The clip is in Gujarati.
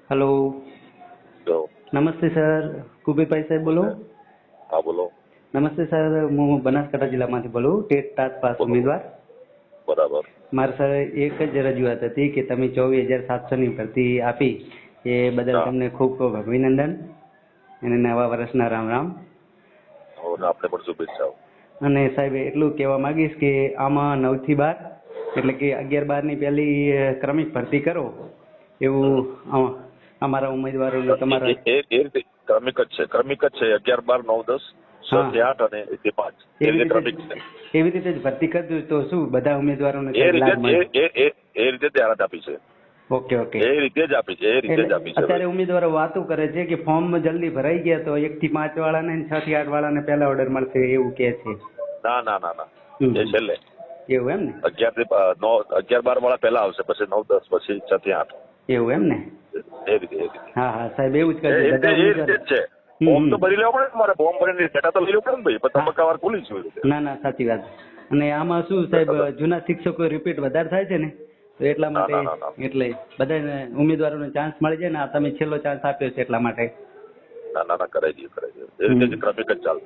હલો, જો નમસ્તે સર. કુબેરભાઈ સાહેબ બોલો. હા બોલો. નમસ્તે સર, હું બનાસકાંઠા જિલ્લામાંથી બોલું, ટેટ ટાટ પાસ બોલો. ઉમેદવાર. બરાબર. મારે સર એક જ રજૂઆત હતી કે તમે 24,700ની ભરતી આપી એ બદલ હા. તમને ખૂબ ખૂબ અભિનંદન અને નવા વર્ષના રામ રામ. હવે આપણે પણ શુભેચ્છાઓ. અને સાહેબ એટલું કહેવા માંગીશ કે આમાં 9 થી 12 એટલે કે 11-12ની પહેલી ક્રમિક ભરતી કરો એવું અમારા ઉમેદવારોને તમારા. એ રીતે ક્રમિક જ છે 11, 12, 9, 10, 6 થી 8 અને 1 થી 5 એ રીતે ક્રમિક છે. એવી રીતે જ ભરતી કરજો તો શું બધા ઉમેદવારોને એ સાહેબ રીતે લાભ મળે. એ રીતે જાહેરાત આપી છે. Okay okay. એ રીતે જ આપી છે. અત્યારે ભાઈ. ઉમેદવારો વાતો કરે છે કે ફોર્મ જલ્દી ભરાઈ ગયા તો 1 થી 5 વાળાને અને 6 થી 8 વાળાને પહેલા ઓર્ડર મળશે એવું કહે છે. ના. હમ. એ છેલ્લે એવું એમ ને. 11 થી 11, 12 વાળા પહેલા આવશે, પછી 9, 10, પછી 6 થી 8. એવું એમ ને. એ રીતે. હા સાહેબ એવું જ એ કરજો રીતે બધા જ ઉમેદવારો. છે. ફોર્મ તો ભરી લેવા પડે ને મારે. ફોર્મ ભરીને ડેટા તો લઈ લેવું પડે ને ભાઈ. પછી તબક્કાવાર ખુલી છે. ના સાચી વાત. અને આમાં શું સાહેબ જૂના શિક્ષકો રિપીટ વધારે થાય છે ને તો એટલા માટે ના. એટલે બધાને ઉમેદવારોને ચાન્સ મળી જાય ને આ તમે છેલ્લો ચાન્સ આપ્યો છે એટલા માટે. ના કરાઈ દઈએ. એ રીતે જ ક્રમિક જ ચાલશે.